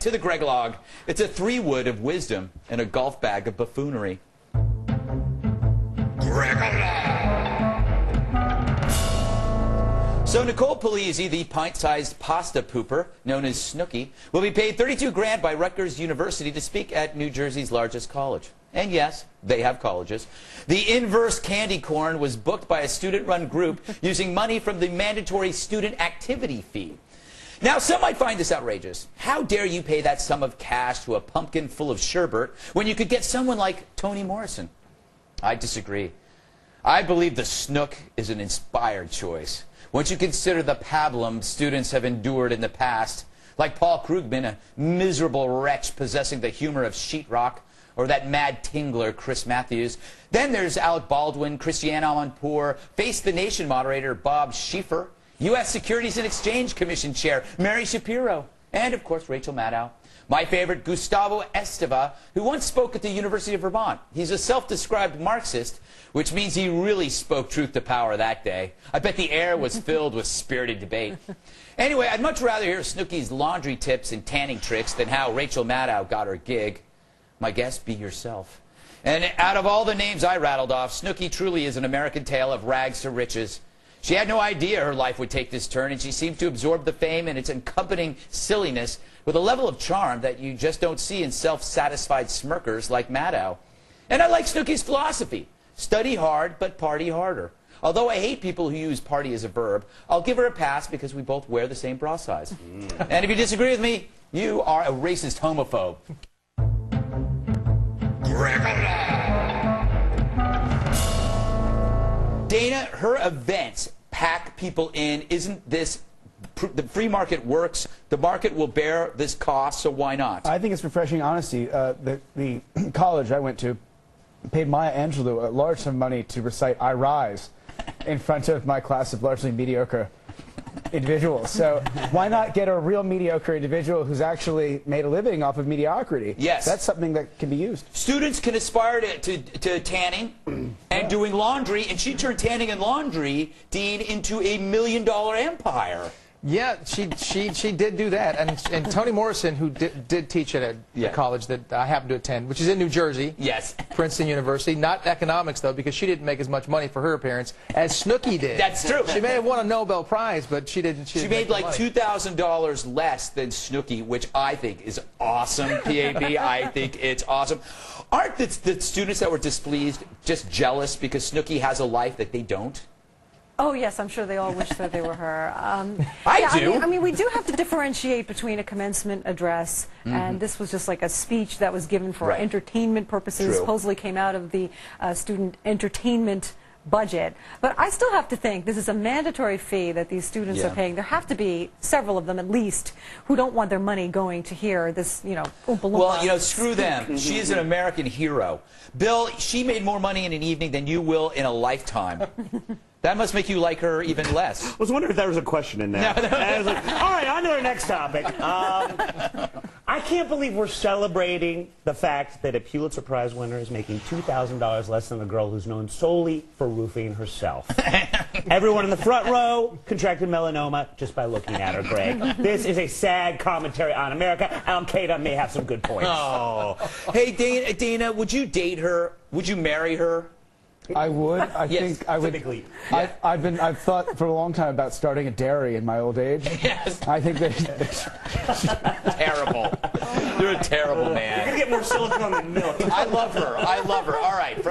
To the Greglog, it's a 3-wood of wisdom and a golf bag of buffoonery. So Nicole Polizzi, the pint-sized pasta pooper known as Snooki, will be paid $32 grand by Rutgers University to speak at New Jersey's largest college. And yes, they have colleges. The inverse candy corn was booked by a student-run group using money from the mandatory student activity fee. Now, some might find this outrageous. How dare you pay that sum of cash to a pumpkin full of sherbet when you could get someone like Toni Morrison? I disagree. I believe the Snook is an inspired choice. Once you consider the pablum students have endured in the past, like Paul Krugman, a miserable wretch possessing the humor of sheetrock, or that mad tingler Chris Matthews. Then there's Alec Baldwin, Christiane Amanpour, Face the Nation moderator Bob Schieffer, U.S. Securities and Exchange Commission Chair Mary Shapiro, and, of course, Rachel Maddow. My favorite, Gustavo Esteva, who once spoke at the University of Vermont. He's a self-described Marxist, which means he really spoke truth to power that day. I bet the air was filled with spirited debate. Anyway, I'd much rather hear Snooki's laundry tips and tanning tricks than how Rachel Maddow got her gig. My guest, be yourself. And out of all the names I rattled off, Snooki truly is an American tale of rags to riches. She had no idea her life would take this turn, and she seemed to absorb the fame and its accompanying silliness with a level of charm that you just don't see in self-satisfied smirkers like Maddow. And I like Snooki's philosophy. Study hard, but party harder. Although I hate people who use party as a verb, I'll give her a pass because we both wear the same bra size. And if you disagree with me, you are a racist homophobe. Dana, her events pack people in. Isn't this the free market works? The market will bear this cost, so why not? I think it's refreshing honesty. The college I went to paid Maya Angelou a large sum of money to recite I Rise in front of my class of largely mediocre individuals. So why not get a real mediocre individual who's actually made a living off of mediocrity? Yes. That's something that can be used. Students can aspire to tanning and doing laundry, and she turned tanning and laundry, Dean, into a $1 million empire. Yeah, she did do that, and Toni Morrison, who did teach at a college that I happened to attend, which is in New Jersey. Yes. Princeton University. Not economics, though, because she didn't make as much money for her appearance as Snooki did. That's true. She may have won a Nobel Prize, but she didn't. She made like $2,000 less than Snooki, which I think is awesome. PAB, I think it's awesome. Aren't the students that were displeased just jealous because Snooki has a life that they don't? Oh, yes, I'm sure they all wish that they were her. I do. I mean, we do have to differentiate between a commencement address, and this was just like a speech that was given for entertainment purposes, True. supposedly came out of the student entertainment budget. But I still have to think this is a mandatory fee that these students are paying. There have to be several of them, at least, who don't want their money going to hear this, you know, Oompa Loompa. Well, you know, screw them. She is an American hero. Bill, she made more money in an evening than you will in a lifetime. That must make you like her even less. I was wondering if there was a question in there. No. I was like, all right, on to our next topic. I can't believe we're celebrating the fact that a Pulitzer Prize winner is making $2,000 less than a girl who's known solely for roofing herself. Everyone in the front row contracted melanoma just by looking at her, Greg. This is a sad commentary on America. Al-Qaeda may have some good points. Oh. Hey, Dana, would you date her? Would you marry her? I would. I think I would. Typically. I've thought for a long time about starting a dairy in my old age. Yes. I think that Terrible. You're a terrible man. You're going to get more silicone than milk. I love her. I love her. All right.